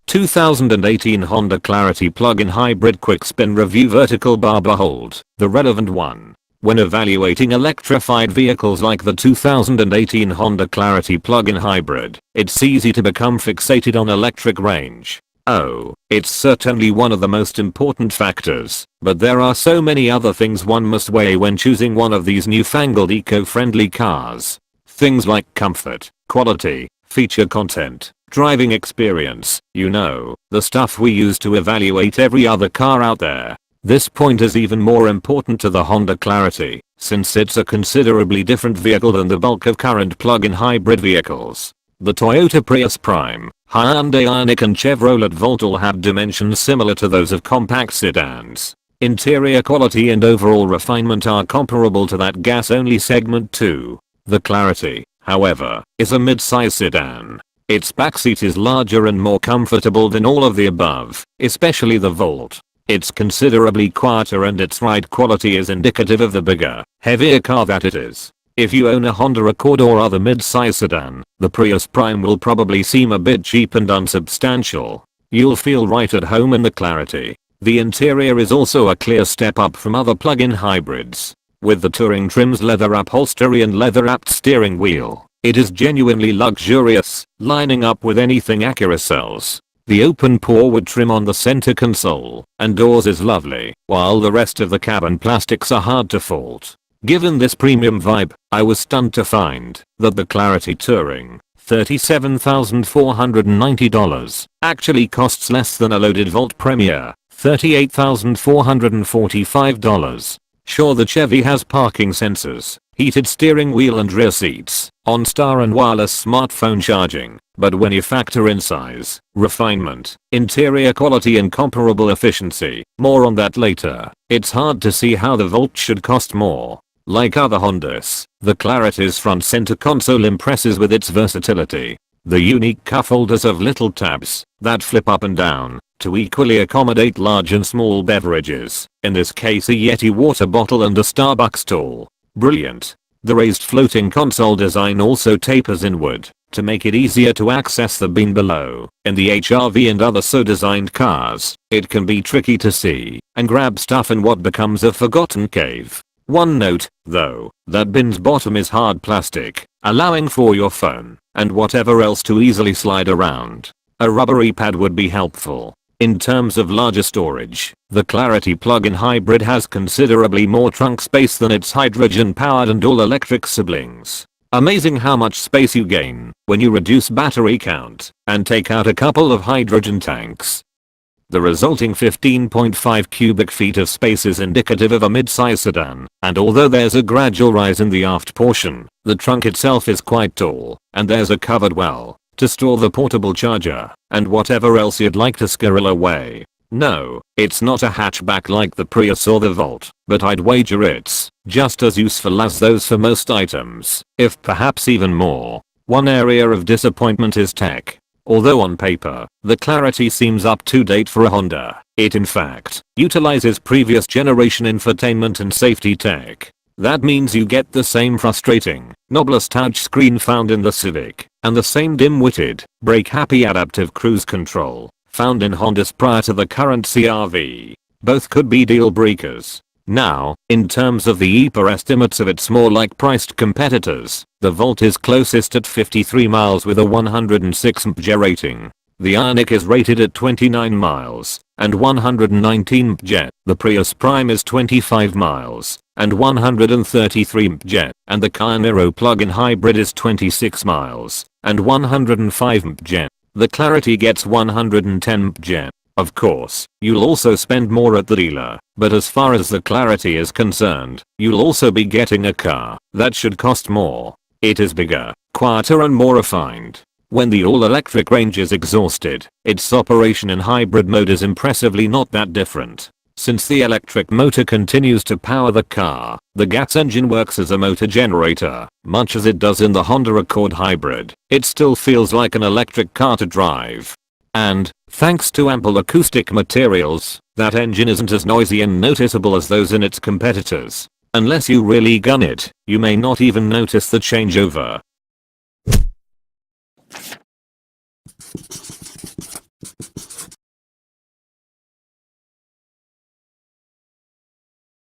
2018 Honda Clarity Plug-in Hybrid Quick Spin Review Vertical Bar. Behold, the relevant one. When evaluating electrified vehicles like the 2018 Honda Clarity Plug-in Hybrid, it's easy to become fixated on electric range. Oh, it's certainly one of the most important factors, but there are so many other things one must weigh when choosing one of these newfangled eco-friendly cars. Things like comfort, quality, feature content, driving experience, the stuff we use to evaluate every other car out there. This point is even more important to the Honda Clarity, since it's a considerably different vehicle than the bulk of current plug-in hybrid vehicles. The Toyota Prius Prime, Hyundai Ioniq and Chevrolet Volt all have dimensions similar to those of compact sedans. Interior quality and overall refinement are comparable to that gas-only segment too. The Clarity, however, is a mid-size sedan. Its backseat is larger and more comfortable than all of the above, especially the Volt. It's considerably quieter and its ride quality is indicative of the bigger, heavier car that it is. If you own a Honda Accord or other mid-size sedan, the Prius Prime will probably seem a bit cheap and unsubstantial. You'll feel right at home in the Clarity. The interior is also a clear step up from other plug-in hybrids. With the touring trim's leather upholstery and leather-wrapped steering wheel, it is genuinely luxurious, lining up with anything Acura sells. The open pour wood trim on the center console and doors is lovely, while the rest of the cabin plastics are hard to fault. Given this premium vibe, I was stunned to find that the Clarity Touring, $37,490, actually costs less than a loaded Volt Premier, $38,445. Sure, the Chevy has parking sensors, heated steering wheel and rear seats, OnStar and wireless smartphone charging, but when you factor in size, refinement, interior quality and comparable efficiency, more on that later, it's hard to see how the Volt should cost more. Like other Hondas, the Clarity's front center console impresses with its versatility. The unique cup holders have little tabs that flip up and down to equally accommodate large and small beverages, in this case a Yeti water bottle and a Starbucks stall. Brilliant. The raised floating console design also tapers inward to make it easier to access the bin below. In the HR-V and other so designed cars, it can be tricky to see and grab stuff in what becomes a forgotten cave. One note, though, that bin's bottom is hard plastic, allowing for your phone and whatever else to easily slide around. A rubbery pad would be helpful. In terms of larger storage, the Clarity plug-in hybrid has considerably more trunk space than its hydrogen-powered and all-electric siblings. Amazing how much space you gain when you reduce battery count and take out a couple of hydrogen tanks. The resulting 15.5 cubic feet of space is indicative of a mid-size sedan, and although there's a gradual rise in the aft portion, the trunk itself is quite tall, and there's a covered well to store the portable charger and whatever else you'd like to squirrel away. No, it's not a hatchback like the Prius or the Volt, but I'd wager it's just as useful as those for most items, if perhaps even more. One area of disappointment is tech. Although on paper, the Clarity seems up to date for a Honda, it in fact utilizes previous generation infotainment and safety tech. That means you get the same frustrating, knobless touchscreen found in the Civic, and the same dim-witted, brake-happy adaptive cruise control found in Hondas prior to the current CR-V. Both could be deal breakers. Now, in terms of the EPA estimates of its more like priced competitors, the Volt is closest at 53 miles with a 106 mpg rating. The Ioniq is rated at 29 miles and 119 mpg. The Prius Prime is 25 miles and 133 mpg, and the Kia Niro plug-in hybrid is 26 miles and 105 mpg. The Clarity gets 110 mpg. Of course, you'll also spend more at the dealer, but as far as the Clarity is concerned, you'll also be getting a car that should cost more. It is bigger, quieter and more refined. When the all-electric range is exhausted, its operation in hybrid mode is impressively not that different. Since the electric motor continues to power the car, the gas engine works as a motor generator, much as it does in the Honda Accord hybrid. It still feels like an electric car to drive. And, thanks to ample acoustic materials, that engine isn't as noisy and noticeable as those in its competitors. Unless you really gun it, you may not even notice the changeover.